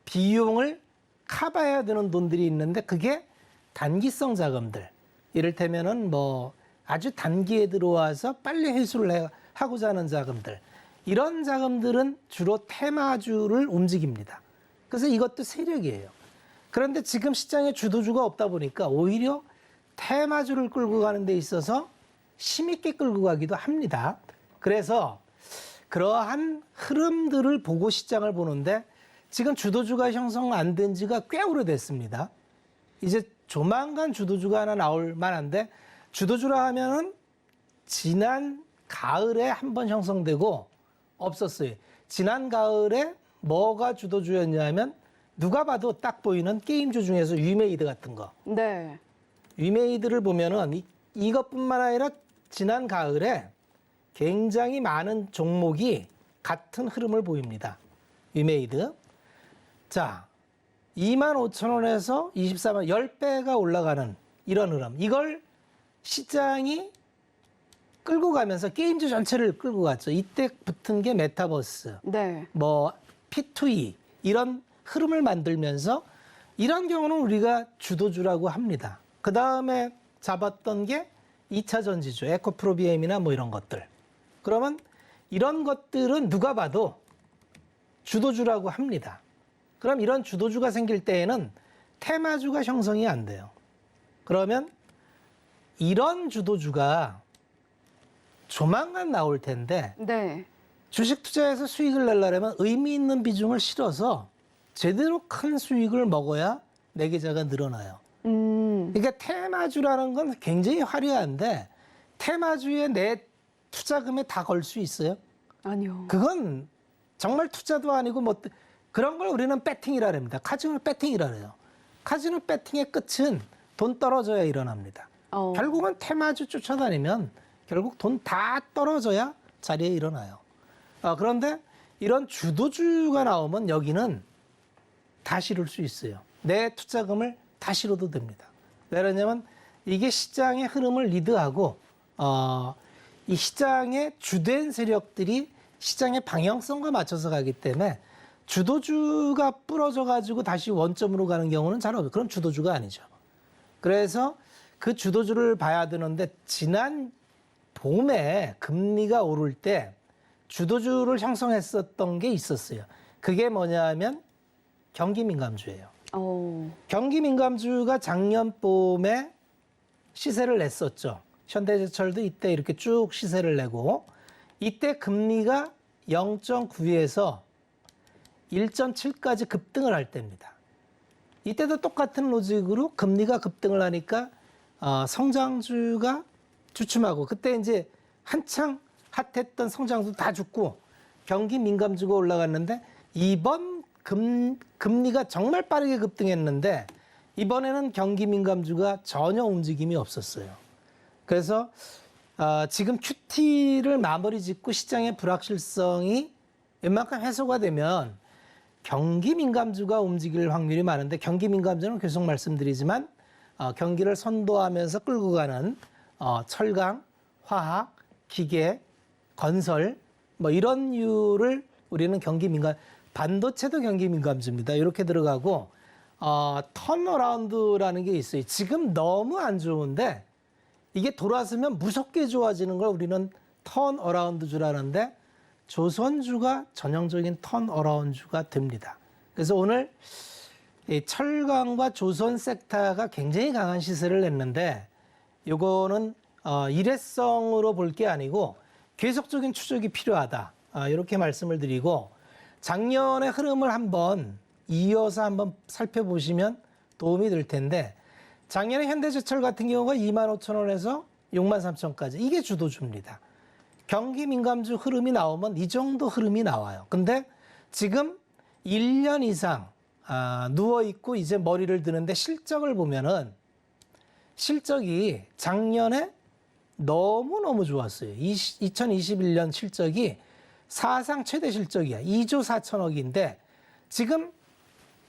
C: 비용을 커버해야 되는 돈들이 있는데 그게 단기성 자금들. 이를테면은 뭐 아주 단기에 들어와서 빨리 회수를 하고자 하는 자금들. 이런 자금들은 주로 테마주를 움직입니다. 그래서 이것도 세력이에요. 그런데 지금 시장에 주도주가 없다 보니까 오히려 테마주를 끌고 가는 데 있어서 힘있게 끌고 가기도 합니다. 그래서 그러한 흐름들을 보고 시장을 보는데 지금 주도주가 형성 안 된 지가 꽤 오래됐습니다. 이제 조만간 주도주가 하나 나올 만한데 주도주라 하면은 지난 가을에 한 번 형성되고 없었어요. 지난 가을에 뭐가 주도주였냐면 누가 봐도 딱 보이는 게임주 중에서 위메이드 같은 거.
B: 네.
C: 위메이드를 보면은 이것뿐만 아니라 지난 가을에 굉장히 많은 종목이 같은 흐름을 보입니다. 위메이드. 자, 25,000원에서 24만 10배가 올라가는 이런 흐름. 이걸 시장이 끌고 가면서 게임주 전체를 끌고 갔죠. 이때 붙은 게 메타버스,
B: 네.
C: 뭐 P2E 이런 흐름을 만들면서 이런 경우는 우리가 주도주라고 합니다. 그 다음에 잡았던 게 2차 전지주, 에코프로비엠이나 뭐 이런 것들. 그러면 이런 것들은 누가 봐도 주도주라고 합니다. 그럼 이런 주도주가 생길 때에는 테마주가 형성이 안 돼요. 그러면 이런 주도주가 조만간 나올 텐데
B: 네.
C: 주식 투자에서 수익을 내려면 의미 있는 비중을 실어서 제대로 큰 수익을 먹어야 내 계좌가 늘어나요. 그러니까 테마주라는 건 굉장히 화려한데 테마주에 내 투자금에 다 걸 수 있어요?
B: 아니요.
C: 그건 정말 투자도 아니고 뭐 그런 걸 우리는 배팅이라 합니다. 카지노 배팅이라 해요. 카지노 배팅의 끝은 돈 떨어져야 일어납니다. 결국은 테마주 쫓아다니면 결국 돈 다 떨어져야 자리에 일어나요. 그런데 이런 주도주가 나오면 여기는 다 실을 수 있어요. 내 투자금을 다 실어도 됩니다. 왜냐하면 이게 시장의 흐름을 리드하고 이 시장의 주된 세력들이 시장의 방향성과 맞춰서 가기 때문에 주도주가 부러져 가지고 다시 원점으로 가는 경우는 잘 없어요. 그럼 주도주가 아니죠. 그래서 그 주도주를 봐야 되는데 지난 봄에 금리가 오를 때 주도주를 형성했었던 게 있었어요. 그게 뭐냐 하면 경기 민감주예요. 경기 민감주가 작년 봄에 시세를 냈었죠. 현대제철도 이때 이렇게 쭉 시세를 내고 이때 금리가 0.9에서 1.7까지 급등을 할 때입니다. 이때도 똑같은 로직으로 금리가 급등을 하니까 성장주가 주춤하고 그때 이제 한창 핫했던 성장주 다 죽고 경기 민감주가 올라갔는데 이번 금리가 정말 빠르게 급등했는데 이번에는 경기 민감주가 전혀 움직임이 없었어요. 그래서 지금 QT를 마무리 짓고 시장의 불확실성이 웬만큼 해소가 되면 경기 민감주가 움직일 확률이 많은데 경기 민감주는 계속 말씀드리지만 경기를 선도하면서 끌고 가는 철강, 화학, 기계, 건설 뭐 이런 류를 우리는 경기 민감, 반도체도 경기 민감주입니다. 이렇게 들어가고 턴어라운드라는 게 있어요. 지금 너무 안 좋은데 이게 돌아서면 무섭게 좋아지는 걸 우리는 턴어라운드주라는데 조선주가 전형적인 턴어라운드주가 됩니다. 그래서 오늘 이 철강과 조선 섹터가 굉장히 강한 시세를 냈는데 이거는 일회성으로 볼 게 아니고 계속적인 추적이 필요하다. 이렇게 말씀을 드리고 작년의 흐름을 이어서 한번 살펴보시면 도움이 될 텐데 작년에 현대제철 같은 경우가 25,000원에서 63,000원까지 이게 주도주입니다. 경기 민감주 흐름이 나오면 이 정도 흐름이 나와요. 근데 지금 1년 이상 누워있고 이제 머리를 드는데 실적을 보면은 실적이 작년에 너무너무 좋았어요. 2021년 실적이 사상 최대 실적이야. 2조 4천억인데 지금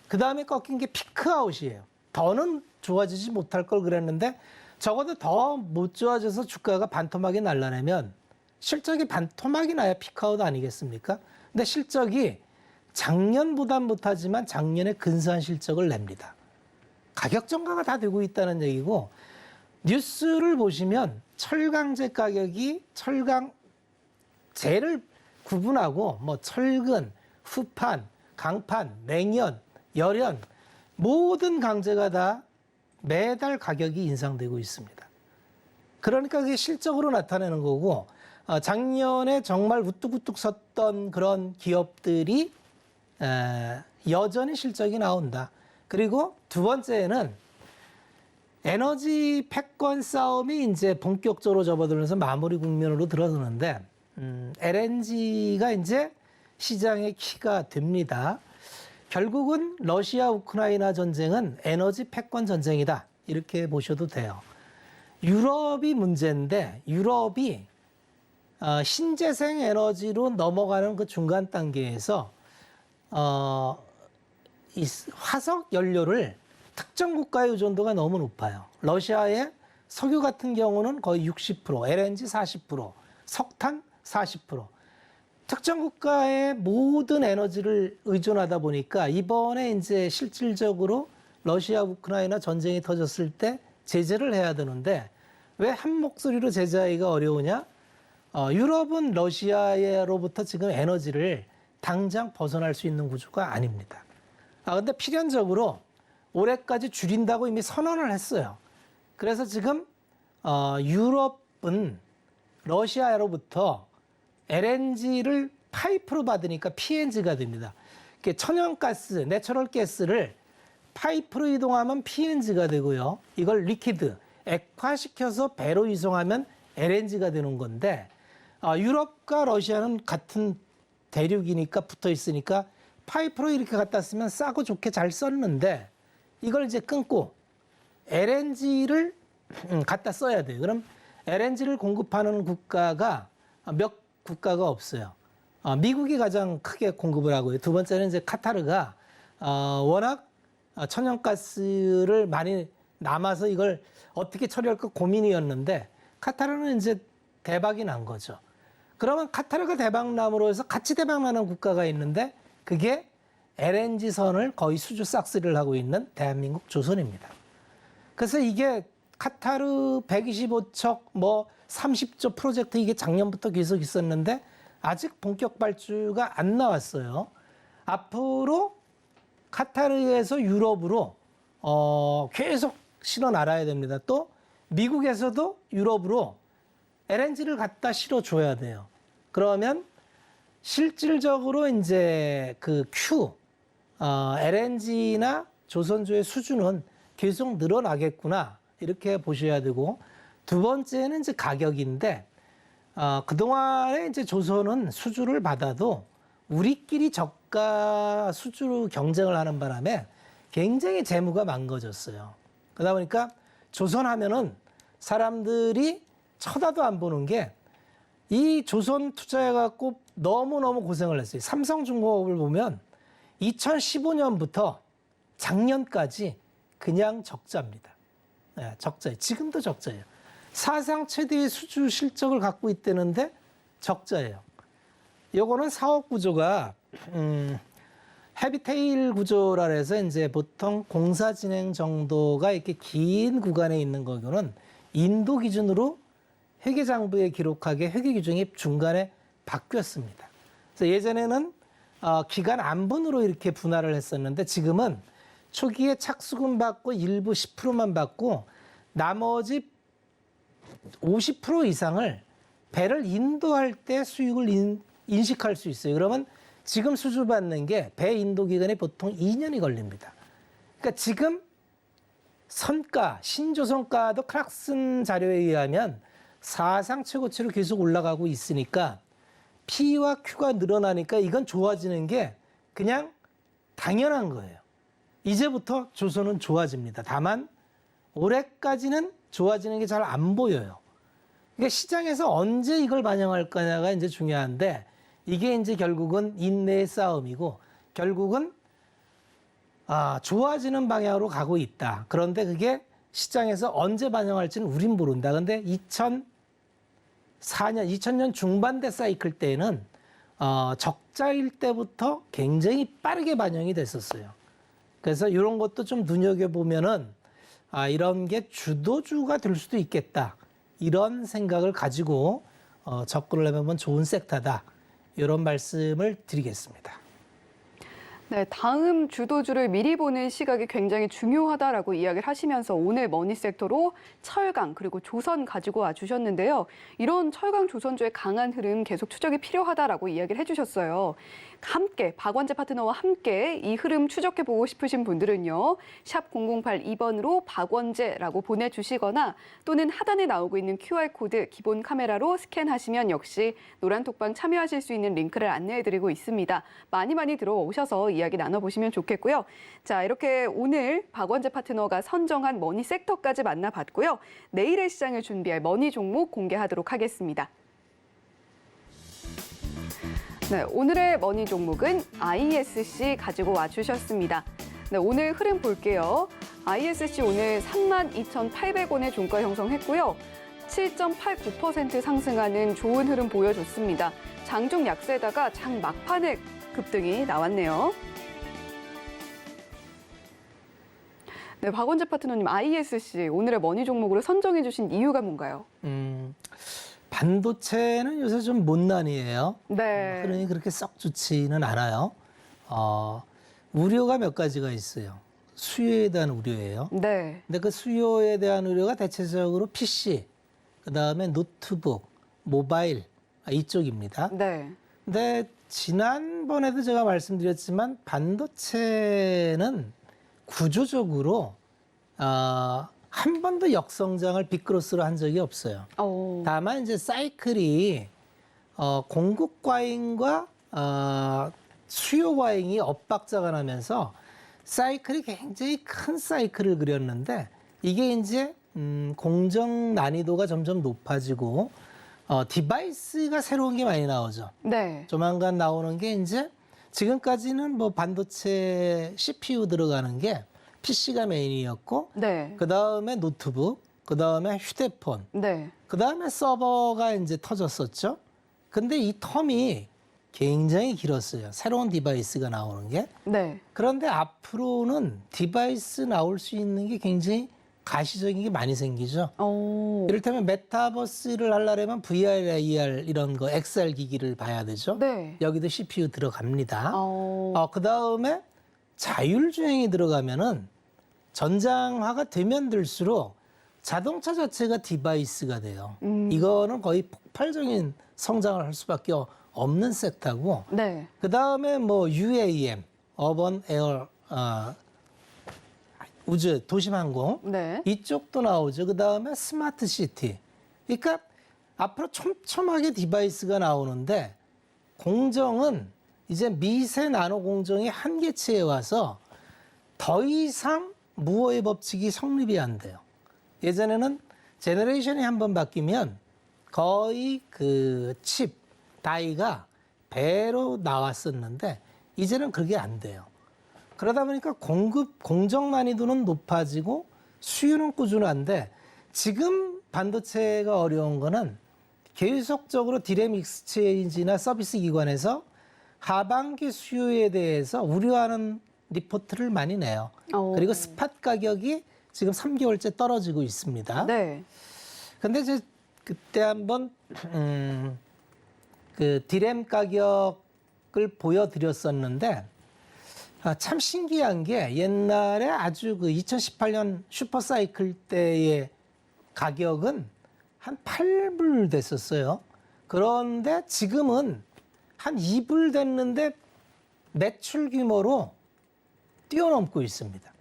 C: 그 다음에 꺾인 게 피크아웃이에요. 더는 좋아지지 못할 걸 그랬는데 적어도 더 못 좋아져서 주가가 반토막이 날라내면 실적이 반토막이 나야 피크아웃 아니겠습니까? 근데 실적이 작년보단 못하지만 작년에 근사한 실적을 냅니다. 가격 전가가 다 되고 있다는 얘기고 뉴스를 보시면 철강제 가격이 철강제를 구분하고 뭐 철근, 후판, 강판, 냉연, 열연 모든 강제가 다 매달 가격이 인상되고 있습니다. 그러니까 그게 실적으로 나타내는 거고 작년에 정말 우뚝우뚝 섰던 그런 기업들이 여전히 실적이 나온다. 그리고 두 번째는 에너지 패권 싸움이 이제 본격적으로 접어들면서 마무리 국면으로 들어서는데 LNG가 이제 시장의 키가 됩니다. 결국은 러시아 우크라이나 전쟁은 에너지 패권 전쟁이다. 이렇게 보셔도 돼요. 유럽이 문제인데 유럽이 신재생 에너지로 넘어가는 그 중간 단계에서 이 화석 연료를 특정 국가의 의존도가 너무 높아요. 러시아의 석유 같은 경우는 거의 60%, LNG 40%, 석탄 40%. 특정 국가의 모든 에너지를 의존하다 보니까 이번에 이제 실질적으로 러시아 우크라이나 전쟁이 터졌을 때 제재를 해야 되는데 왜 한 목소리로 제재하기가 어려우냐? 유럽은 러시아로부터 지금 에너지를 당장 벗어날 수 있는 구조가 아닙니다. 근데 필연적으로 올해까지 줄인다고 이미 선언을 했어요. 그래서 지금 유럽은 러시아로부터 LNG를 파이프로 받으니까 PNG가 됩니다. 천연가스, 내추럴 가스를 파이프로 이동하면 PNG가 되고요. 이걸 리퀴드, 액화시켜서 배로 이송하면 LNG가 되는 건데 유럽과 러시아는 같은 대륙이니까 붙어 있으니까 파이프로 이렇게 갖다 쓰면 싸고 좋게 잘 썼는데 이걸 이제 끊고 LNG를 갖다 써야 돼요. 그럼 LNG를 공급하는 국가가 몇 국가가 없어요. 미국이 가장 크게 공급을 하고요. 두 번째는 이제 카타르가 워낙 천연가스를 많이 남아서 이걸 어떻게 처리할까 고민이었는데 카타르는 이제 대박이 난 거죠. 그러면 카타르가 대박 남으로 해서 같이 대박 나는 국가가 있는데 그게 LNG 선을 거의 수주 싹쓸이를 하고 있는 대한민국 조선입니다. 그래서 이게 카타르 125척 뭐 30조 프로젝트 이게 작년부터 계속 있었는데 아직 본격 발주가 안 나왔어요. 앞으로 카타르에서 유럽으로 계속 실어 나가야 됩니다. 또 미국에서도 유럽으로 LNG를 갖다 실어 줘야 돼요. 그러면 실질적으로 이제 그 LNG나 조선주의 수준은 계속 늘어나겠구나 이렇게 보셔야 되고 두 번째는 이제 가격인데 그동안에 이제 조선은 수주를 받아도 우리끼리 저가 수주 경쟁을 하는 바람에 굉장히 재무가 망가졌어요. 그러다 보니까 조선하면은 사람들이 쳐다도 안 보는 게 이 조선 투자해갖고 너무너무 고생을 했어요. 삼성중공업을 보면 2015년부터 작년까지 그냥 적자입니다. 네, 적자예요. 지금도 적자예요. 사상 최대의 수주 실적을 갖고 있다는데 적자예요. 요거는 사업 구조가 헤비테일 구조라 해서 이제 보통 공사 진행 정도가 이렇게 긴 구간에 있는 거고는 인도 기준으로 회계장부에 기록하게 회계 규정이 중간에 바뀌었습니다. 그래서 예전에는 기간 안분으로 이렇게 분할을 했었는데 지금은 초기에 착수금 받고 일부 10%만 받고 나머지 50% 이상을 배를 인도할 때 수익을 인식할 수 있어요. 그러면 지금 수주받는 게 배 인도 기간이 보통 2년이 걸립니다. 그러니까 지금 선가, 신조선가도 클락슨 자료에 의하면 사상 최고치로 계속 올라가고 있으니까 P와 Q가 늘어나니까 이건 좋아지는 게 그냥 당연한 거예요. 이제부터 조선은 좋아집니다. 다만 올해까지는 좋아지는 게 잘 안 보여요. 그러니까 시장에서 언제 이걸 반영할 거냐가 이제 중요한데 이게 이제 결국은 인내의 싸움이고 결국은 좋아지는 방향으로 가고 있다. 그런데 그게 시장에서 언제 반영할지는 우린 모른다. 근데 2000년 중반대 사이클 때는 적자일 때부터 굉장히 빠르게 반영이 됐었어요. 그래서 이런 것도 좀 눈여겨보면은 이런 게 주도주가 될 수도 있겠다. 이런 생각을 가지고 접근을 해보면 좋은 섹터다. 이런 말씀을 드리겠습니다.
B: 네, 다음 주도주를 미리 보는 시각이 굉장히 중요하다라고 이야기를 하시면서 오늘 머니섹터로 철강 그리고 조선 가지고 와주셨는데요. 이런 철강 조선주의 강한 흐름 계속 추적이 필요하다라고 이야기를 해주셨어요. 함께 박원재 파트너와 함께 이 흐름 추적해보고 싶으신 분들은요. 샵 0082번으로 박원재라고 보내주시거나 또는 하단에 나오고 있는 QR코드 기본 카메라로 스캔하시면 역시 노란톡방 참여하실 수 있는 링크를 안내해드리고 있습니다. 많이 들어오셔서 이야기 나눠보시면 좋겠고요. 자, 이렇게 오늘 박원재 파트너가 선정한 머니 섹터까지 만나봤고요. 내일의 시장을 준비할 머니 종목 공개하도록 하겠습니다. 네, 오늘의 머니 종목은 ISC 가지고 와주셨습니다. 네, 오늘 흐름 볼게요. ISC 오늘 32,800원의 종가 형성했고요. 7.89% 상승하는 좋은 흐름 보여줬습니다. 장중 약세다가 장 막판에 급등이 나왔네요. 네, 박원재 파트너님, ISC 오늘의 머니 종목으로 선정해 주신 이유가 뭔가요?
C: 반도체는 요새 좀 못난이에요.
B: 네.
C: 흐름이 그렇게 썩 좋지는 않아요. 우려가 몇 가지가 있어요. 수요에 대한 우려예요.
B: 네.
C: 근데 그 수요에 대한 우려가 대체적으로 PC, 그다음에 노트북, 모바일 이쪽입니다.
B: 네.
C: 근데 지난번에도 제가 말씀드렸지만 반도체는 구조적으로 한 번도 역성장을 빅그로스로 한 적이 없어요. 다만 이제 사이클이 공급 과잉과 수요 과잉이 엇박자가 나면서 사이클이 굉장히 큰 사이클을 그렸는데 이게 이제 공정 난이도가 점점 높아지고 디바이스가 새로운 게 많이 나오죠.
B: 네.
C: 조만간 나오는 게 이제 지금까지는 뭐 반도체 CPU 들어가는 게 PC가 메인이었고,
B: 네.
C: 그 다음에 노트북, 그 다음에 휴대폰,
B: 네.
C: 그 다음에 서버가 이제 터졌었죠. 근데 이 텀이 굉장히 길었어요. 새로운 디바이스가 나오는 게.
B: 네.
C: 그런데 앞으로는 디바이스 나올 수 있는 게 굉장히 가시적인 게 많이 생기죠. 이를테면 메타버스를 하려면 VR, AR 이런 거 XR 기기를 봐야 되죠.
B: 네.
C: 여기도 CPU 들어갑니다. 그 다음에 자율주행이 들어가면은 전장화가 되면 될수록 자동차 자체가 디바이스가 돼요. 이거는 거의 폭발적인 성장을 할 수밖에 없는 섹터고.
B: 네.
C: 그 다음에 뭐 UAM, 어번 에어, 우주 도심항공
B: 네.
C: 이쪽도 나오죠. 그 다음에 스마트 시티. 그러니까 앞으로 촘촘하게 디바이스가 나오는데 공정은 이제 미세 나노 공정이 한계치에 와서 더 이상 무어의 법칙이 성립이 안 돼요. 예전에는 제너레이션이 한번 바뀌면 거의 그 칩, 다이가 배로 나왔었는데 이제는 그게 안 돼요. 그러다 보니까 공정 난이도는 높아지고 수요는 꾸준한데 지금 반도체가 어려운 거는 계속적으로 디램 익스체인지나 서비스 기관에서 하반기 수요에 대해서 우려하는 리포트를 많이 내요. 그리고 스팟 가격이 지금 3개월째 떨어지고 있습니다.
B: 네.
C: 근데 이제 그때 한번 그 디램 가격을 보여드렸었는데 참 신기한 게 옛날에 아주 그 2018년 슈퍼사이클 때의 가격은 한 8불 됐었어요. 그런데 지금은 한 2불 됐는데 매출 규모로 뛰어넘고 있습니다.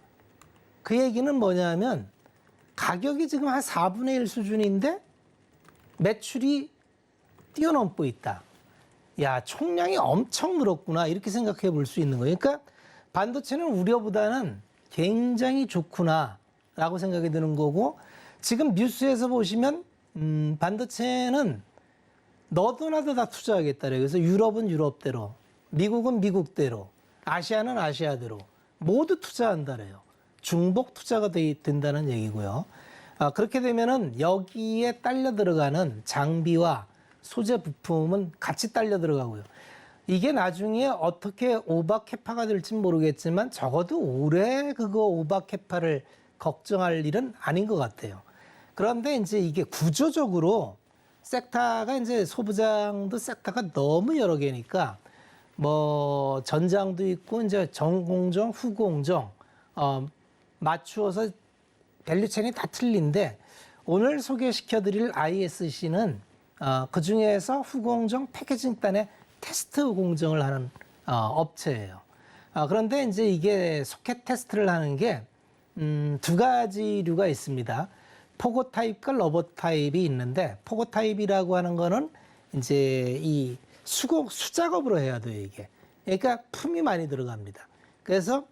C: 그 얘기는 뭐냐면 가격이 지금 한 4분의 1 수준인데 매출이 뛰어넘고 있다. 야, 총량이 엄청 늘었구나. 이렇게 생각해 볼 수 있는 거예요. 그러니까 반도체는 우려보다는 굉장히 좋구나라고 생각이 드는 거고 지금 뉴스에서 보시면 반도체는 너도 나도 다 투자하겠다. 그래서 유럽은 유럽대로, 미국은 미국대로, 아시아는 아시아대로 모두 투자한다래요. 중복 투자가 된다는 얘기고요. 그렇게 되면은 여기에 딸려 들어가는 장비와 소재 부품은 같이 딸려 들어가고요. 이게 나중에 어떻게 오버캐파가 될지는 모르겠지만 적어도 올해 그거 오버캐파를 걱정할 일은 아닌 것 같아요. 그런데 이제 이게 구조적으로 섹터가 이제 소부장도 섹터가 너무 여러 개니까 뭐 전장도 있고 이제 전공정, 후공정 맞추어서 밸류체인이 다 틀린데 오늘 소개시켜드릴 ISC는 그 중에서 후공정 패키징단의 테스트 공정을 하는 업체예요. 그런데 이제 이게 소켓 테스트를 하는 게 두 가지류가 있습니다. 포고 타입과 러버 타입이 있는데 포고 타입이라고 하는 거는 이제 이 수작업으로 해야 돼요, 이게. 그러니까 품이 많이 들어갑니다. 그래서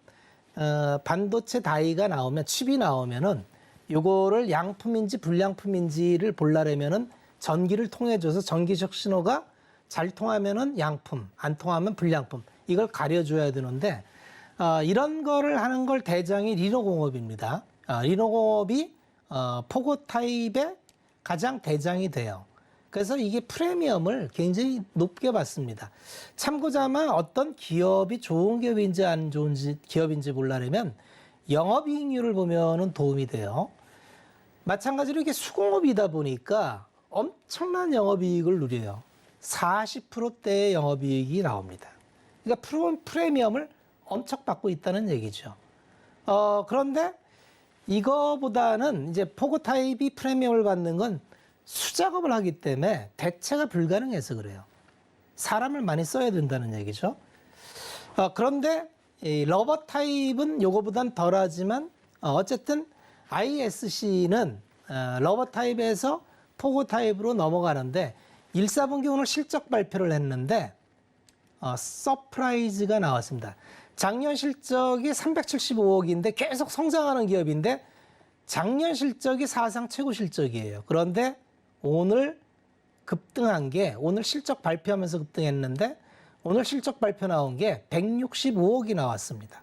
C: 반도체 다이가 나오면 칩이 나오면은 요거를 양품인지 불량품인지를 보려면은 전기를 통해줘서 전기적 신호가 잘 통하면은 양품, 안 통하면 불량품. 이걸 가려줘야 되는데 이런 거를 하는 걸 대장이 리노공업입니다. 리노공업이 포고 타입의 가장 대장이 돼요. 그래서 이게 프리미엄을 굉장히 높게 받습니다. 참고자만 어떤 기업이 좋은 기업인지 안 좋은 기업인지 보려면 영업이익률을 보면은 도움이 돼요. 마찬가지로 이게 수공업이다 보니까 엄청난 영업이익을 누려요. 40%대의 영업이익이 나옵니다. 그러니까 프리미엄을 엄청 받고 있다는 얘기죠. 그런데 이거보다는 이제 포고 타입이 프리미엄을 받는 건 수작업을 하기 때문에 대체가 불가능해서 그래요. 사람을 많이 써야 된다는 얘기죠. 그런데 이 러버 타입은 요거보단 덜하지만 어쨌든 ISC는 러버 타입에서 포고 타입으로 넘어가는데 1사분기 오늘 실적 발표를 했는데 서프라이즈가 나왔습니다. 작년 실적이 375억인데 계속 성장하는 기업인데 작년 실적이 사상 최고 실적이에요. 그런데 오늘 급등한 게 오늘 실적 발표하면서 급등했는데 오늘 실적 발표 나온 게 165억이 나왔습니다.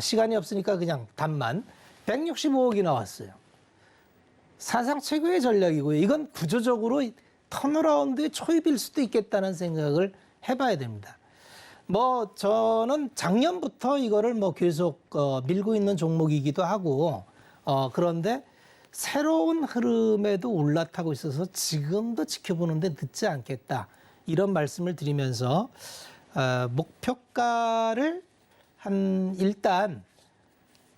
C: 시간이 없으니까 그냥 답만 165억이 나왔어요. 사상 최고의 전략이고요. 이건 구조적으로 턴어라운드의 초입일 수도 있겠다는 생각을 해봐야 됩니다. 뭐 저는 작년부터 이거를 뭐 계속 밀고 있는 종목이기도 하고 그런데 새로운 흐름에도 올라타고 있어서 지금도 지켜보는데 늦지 않겠다 이런 말씀을 드리면서 목표가를 일단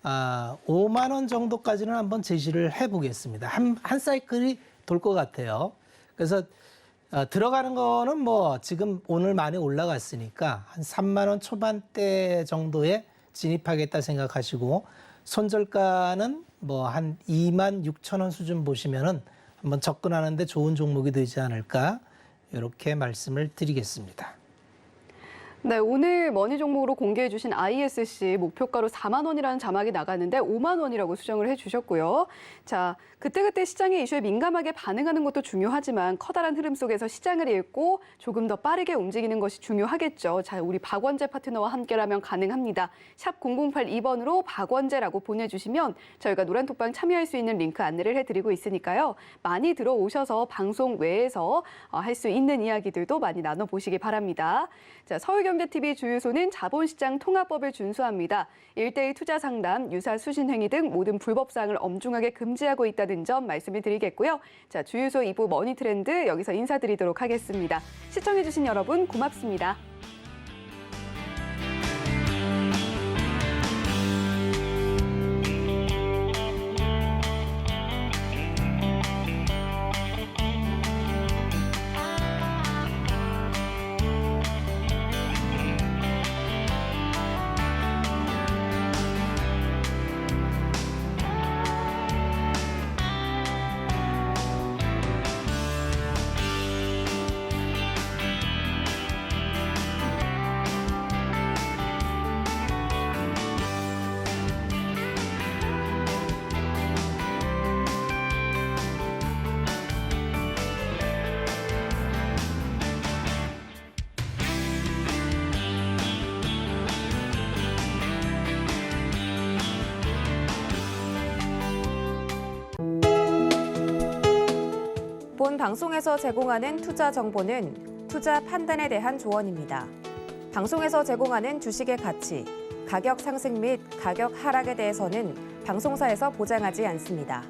C: 5만 원 정도까지는 한번 제시를 해보겠습니다. 한 사이클이 돌 것 같아요. 그래서 들어가는 거는 뭐 지금 오늘 많이 올라갔으니까 한 3만 원 초반대 정도에 진입하겠다 생각하시고 손절가는 뭐 한 2만 6천 원 수준 보시면은 한번 접근하는데 좋은 종목이 되지 않을까 이렇게 말씀을 드리겠습니다.
B: 네, 오늘 머니 종목으로 공개해 주신 ISC 목표가로 4만 원이라는 자막이 나갔는데 5만 원이라고 수정을 해 주셨고요. 자, 그때그때 시장의 이슈에 민감하게 반응하는 것도 중요하지만 커다란 흐름 속에서 시장을 읽고 조금 더 빠르게 움직이는 것이 중요하겠죠. 자, 우리 박원재 파트너와 함께라면 가능합니다. 샵 0082번으로 박원재라고 보내주시면 저희가 노란톡방 참여할 수 있는 링크 안내를 해드리고 있으니까요. 많이 들어오셔서 방송 외에서 할 수 있는 이야기들도 많이 나눠보시기 바랍니다. 자, 서울경제TV 주유소는 자본시장 통합법을 준수합니다. 1:1 투자 상담, 유사 수신 행위 등 모든 불법 사항을 엄중하게 금지하고 있다는 점 말씀을 드리겠고요. 자, 주유소 2부 머니 트렌드 여기서 인사드리도록 하겠습니다. 시청해주신 여러분 고맙습니다.
A: 본 방송에서 제공하는 투자 정보는 투자 판단에 대한 조언입니다. 방송에서 제공하는 주식의 가치, 가격 상승 및 가격 하락에 대해서는 방송사에서 보장하지 않습니다.